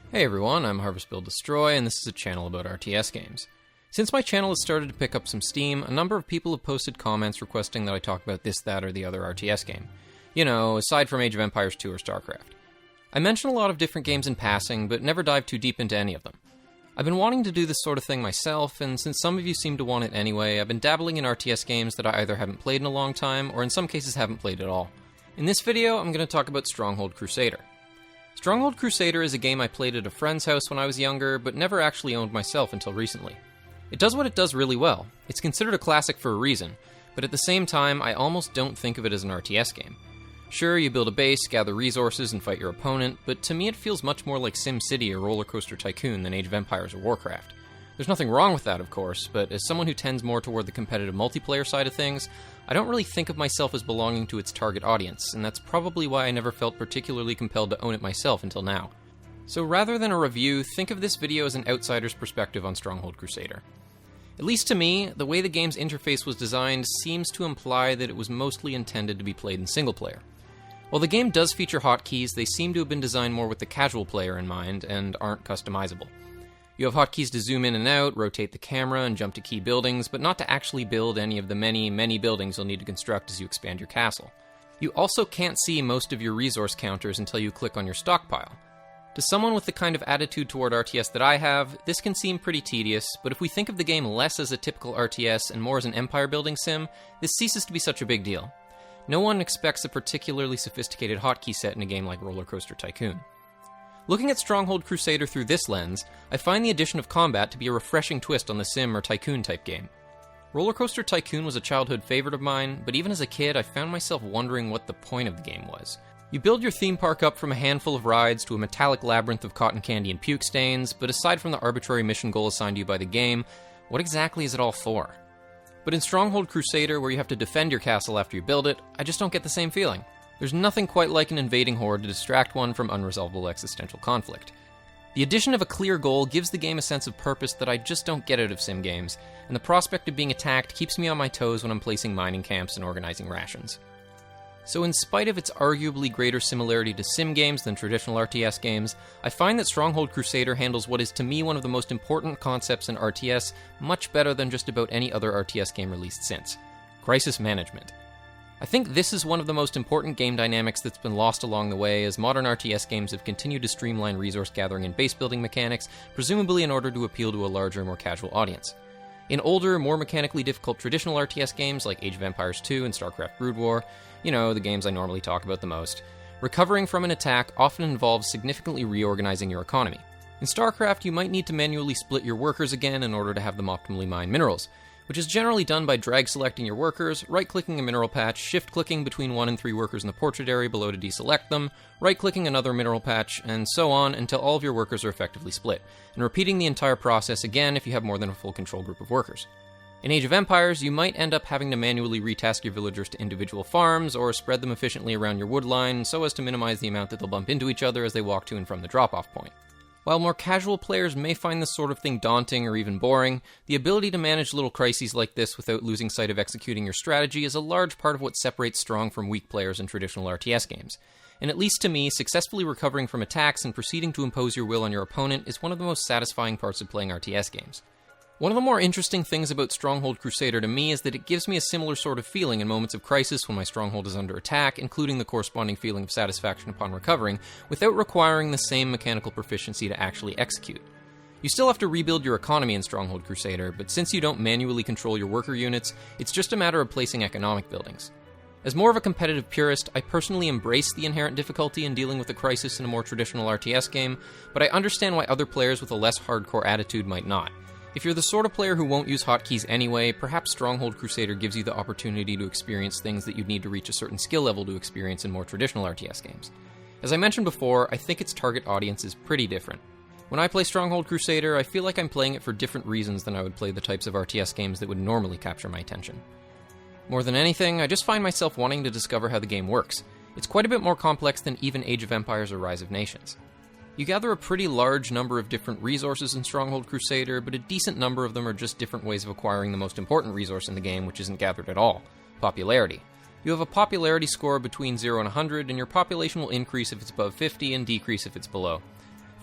Hey everyone, I'm HarvestBuildDestroy, and this is a channel about RTS games. Since my channel has started to pick up some steam, a number of people have posted comments requesting that I talk about this, that, or the other RTS game. You know, aside from Age of Empires 2 or StarCraft. I mention a lot of different games in passing, but never dive too deep into any of them. I've been wanting to do this sort of thing myself, and since some of you seem to want it anyway, I've been dabbling in RTS games that I either haven't played in a long time, or in some cases haven't played at all. In this video, I'm going to talk about Stronghold Crusader. Stronghold Crusader is a game I played at a friend's house when I was younger, but never actually owned myself until recently. It does what it does really well. It's considered a classic for a reason, but at the same time, I almost don't think of it as an RTS game. Sure, you build a base, gather resources, and fight your opponent, but to me it feels much more like SimCity or Roller Coaster Tycoon than Age of Empires or Warcraft. There's nothing wrong with that, of course, but as someone who tends more toward the competitive multiplayer side of things, I don't really think of myself as belonging to its target audience, and that's probably why I never felt particularly compelled to own it myself until now. So rather than a review, think of this video as an outsider's perspective on Stronghold Crusader. At least to me, the way the game's interface was designed seems to imply that it was mostly intended to be played in single player. While the game does feature hotkeys, they seem to have been designed more with the casual player in mind and aren't customizable. You have hotkeys to zoom in and out, rotate the camera, and jump to key buildings, but not to actually build any of the many buildings you'll need to construct as you expand your castle. You also can't see most of your resource counters until you click on your stockpile. To someone with the kind of attitude toward RTS that I have, this can seem pretty tedious, but if we think of the game less as a typical RTS and more as an empire-building sim, this ceases to be such a big deal. No one expects a particularly sophisticated hotkey set in a game like Roller Coaster Tycoon. Looking at Stronghold Crusader through this lens, I find the addition of combat to be a refreshing twist on the sim or tycoon type game. Roller Coaster Tycoon was a childhood favorite of mine, but even as a kid I found myself wondering what the point of the game was. You build your theme park up from a handful of rides to a metallic labyrinth of cotton candy and puke stains, but aside from the arbitrary mission goal assigned to you by the game, what exactly is it all for? But in Stronghold Crusader, where you have to defend your castle after you build it, I just don't get the same feeling. There's nothing quite like an invading horde to distract one from unresolvable existential conflict. The addition of a clear goal gives the game a sense of purpose that I just don't get out of sim games, and the prospect of being attacked keeps me on my toes when I'm placing mining camps and organizing rations. So in spite of its arguably greater similarity to sim games than traditional RTS games, I find that Stronghold Crusader handles what is to me one of the most important concepts in RTS much better than just about any other RTS game released since: crisis management. I think this is one of the most important game dynamics that's been lost along the way as modern RTS games have continued to streamline resource gathering and base building mechanics, presumably in order to appeal to a larger, more casual audience. In older, more mechanically difficult traditional RTS games like Age of Empires 2 and StarCraft Brood War, you know, the games I normally talk about the most, recovering from an attack often involves significantly reorganizing your economy. In StarCraft, you might need to manually split your workers again in order to have them optimally mine minerals, which is generally done by drag-selecting your workers, right-clicking a mineral patch, shift-clicking between 1 and 3 workers in the portrait area below to deselect them, right-clicking another mineral patch, and so on until all of your workers are effectively split, and repeating the entire process again if you have more than a full control group of workers. In Age of Empires, you might end up having to manually retask your villagers to individual farms, or spread them efficiently around your wood line so as to minimize the amount that they'll bump into each other as they walk to and from the drop-off point. While more casual players may find this sort of thing daunting or even boring, the ability to manage little crises like this without losing sight of executing your strategy is a large part of what separates strong from weak players in traditional RTS games. And at least to me, successfully recovering from attacks and proceeding to impose your will on your opponent is one of the most satisfying parts of playing RTS games. One of the more interesting things about Stronghold Crusader to me is that it gives me a similar sort of feeling in moments of crisis when my stronghold is under attack, including the corresponding feeling of satisfaction upon recovering, without requiring the same mechanical proficiency to actually execute. You still have to rebuild your economy in Stronghold Crusader, but since you don't manually control your worker units, it's just a matter of placing economic buildings. As more of a competitive purist, I personally embrace the inherent difficulty in dealing with a crisis in a more traditional RTS game, but I understand why other players with a less hardcore attitude might not. If you're the sort of player who won't use hotkeys anyway, perhaps Stronghold Crusader gives you the opportunity to experience things that you'd need to reach a certain skill level to experience in more traditional RTS games. As I mentioned before, I think its target audience is pretty different. When I play Stronghold Crusader, I feel like I'm playing it for different reasons than I would play the types of RTS games that would normally capture my attention. More than anything, I just find myself wanting to discover how the game works. It's quite a bit more complex than even Age of Empires or Rise of Nations. You gather a pretty large number of different resources in Stronghold Crusader, but a decent number of them are just different ways of acquiring the most important resource in the game, which isn't gathered at all: popularity. You have a popularity score between 0 and 100, and your population will increase if it's above 50 and decrease if it's below.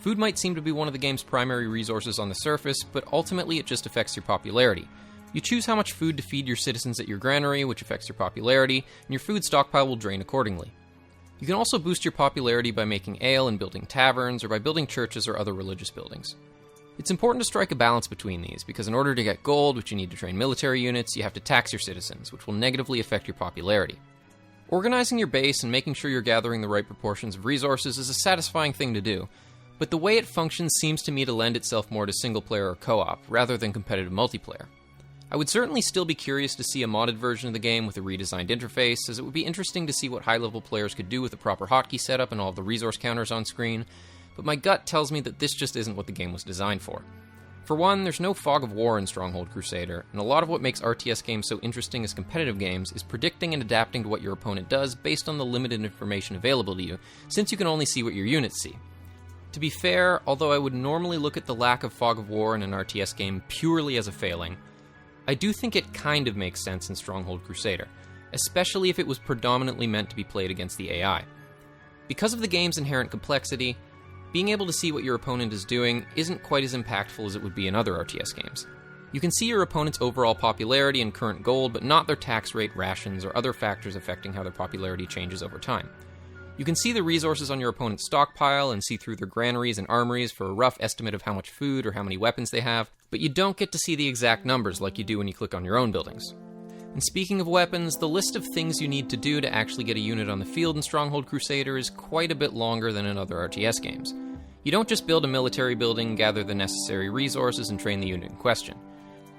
Food might seem to be one of the game's primary resources on the surface, but ultimately it just affects your popularity. You choose how much food to feed your citizens at your granary, which affects your popularity, and your food stockpile will drain accordingly. You can also boost your popularity by making ale and building taverns, or by building churches or other religious buildings. It's important to strike a balance between these, because in order to get gold, which you need to train military units, you have to tax your citizens, which will negatively affect your popularity. Organizing your base and making sure you're gathering the right proportions of resources is a satisfying thing to do, but the way it functions seems to me to lend itself more to single-player or co-op, rather than competitive multiplayer. I would certainly still be curious to see a modded version of the game with a redesigned interface, as it would be interesting to see what high-level players could do with a proper hotkey setup and all of the resource counters on screen, but my gut tells me that this just isn't what the game was designed for. For one, there's no fog of war in Stronghold Crusader, and a lot of what makes RTS games so interesting as competitive games is predicting and adapting to what your opponent does based on the limited information available to you, since you can only see what your units see. To be fair, although I would normally look at the lack of fog of war in an RTS game purely as a failing, I do think it kind of makes sense in Stronghold Crusader, especially if it was predominantly meant to be played against the AI. Because of the game's inherent complexity, being able to see what your opponent is doing isn't quite as impactful as it would be in other RTS games. You can see your opponent's overall popularity and current gold, but not their tax rate, rations, or other factors affecting how their popularity changes over time. You can see the resources on your opponent's stockpile and see through their granaries and armories for a rough estimate of how much food or how many weapons they have, but you don't get to see the exact numbers like you do when you click on your own buildings. And speaking of weapons, the list of things you need to do to actually get a unit on the field in Stronghold Crusader is quite a bit longer than in other RTS games. You don't just build a military building, gather the necessary resources, and train the unit in question.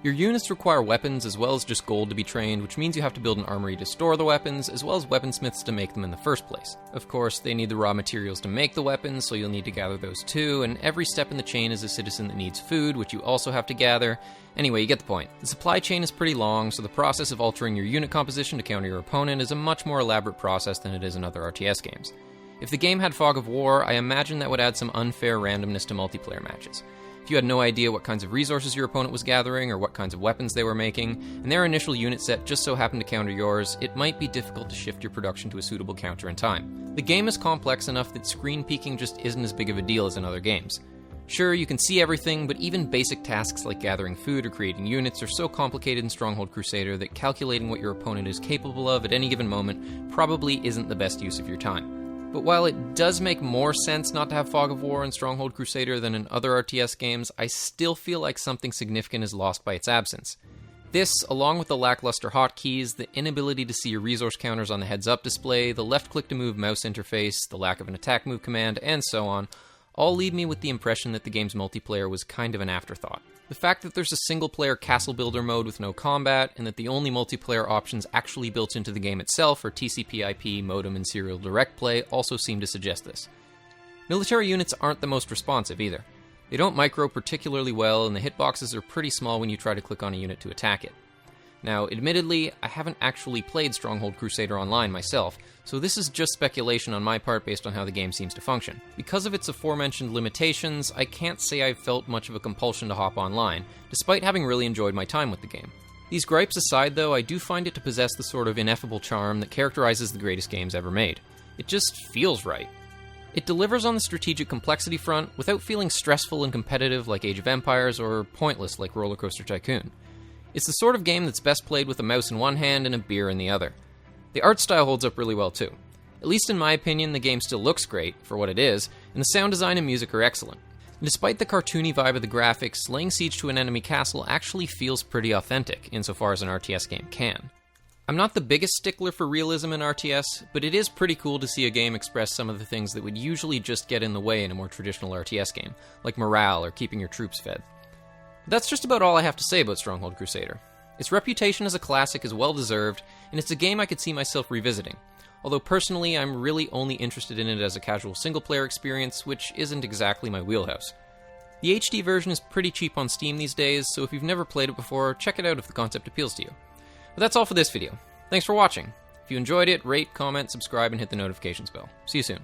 Your units require weapons as well as just gold to be trained, which means you have to build an armory to store the weapons, as well as weaponsmiths to make them in the first place. Of course, they need the raw materials to make the weapons, so you'll need to gather those too, and every step in the chain is a citizen that needs food, which you also have to gather. Anyway, you get the point. The supply chain is pretty long, so the process of altering your unit composition to counter your opponent is a much more elaborate process than it is in other RTS games. If the game had fog of war, I imagine that would add some unfair randomness to multiplayer matches. If you had no idea what kinds of resources your opponent was gathering or what kinds of weapons they were making, and their initial unit set just so happened to counter yours, it might be difficult to shift your production to a suitable counter in time. The game is complex enough that screen peeking just isn't as big of a deal as in other games. Sure, you can see everything, but even basic tasks like gathering food or creating units are so complicated in Stronghold Crusader that calculating what your opponent is capable of at any given moment probably isn't the best use of your time. But while it does make more sense not to have fog of war in Stronghold Crusader than in other RTS games, I still feel like something significant is lost by its absence. This, along with the lackluster hotkeys, the inability to see your resource counters on the heads-up display, the left-click to move mouse interface, the lack of an attack move command, and so on, all leave me with the impression that the game's multiplayer was kind of an afterthought. The fact that there's a single-player castle builder mode with no combat, and that the only multiplayer options actually built into the game itself are TCP/IP, modem, and serial direct play also seem to suggest this. Military units aren't the most responsive either. They don't micro particularly well, and the hitboxes are pretty small when you try to click on a unit to attack it. Now, admittedly, I haven't actually played Stronghold Crusader online myself, so this is just speculation on my part based on how the game seems to function. Because of its aforementioned limitations, I can't say I've felt much of a compulsion to hop online, despite having really enjoyed my time with the game. These gripes aside though, I do find it to possess the sort of ineffable charm that characterizes the greatest games ever made. It just feels right. It delivers on the strategic complexity front without feeling stressful and competitive like Age of Empires or pointless like Roller Coaster Tycoon. It's the sort of game that's best played with a mouse in one hand and a beer in the other. The art style holds up really well too. At least in my opinion, the game still looks great, for what it is, and the sound design and music are excellent. And despite the cartoony vibe of the graphics, laying siege to an enemy castle actually feels pretty authentic, insofar as an RTS game can. I'm not the biggest stickler for realism in RTS, but it is pretty cool to see a game express some of the things that would usually just get in the way in a more traditional RTS game, like morale or keeping your troops fed. That's just about all I have to say about Stronghold Crusader. Its reputation as a classic is well deserved, and it's a game I could see myself revisiting. Although personally, I'm really only interested in it as a casual single-player experience, which isn't exactly my wheelhouse. The HD version is pretty cheap on Steam these days, so if you've never played it before, check it out if the concept appeals to you. But that's all for this video. Thanks for watching. If you enjoyed it, rate, comment, subscribe, and hit the notifications bell. See you soon.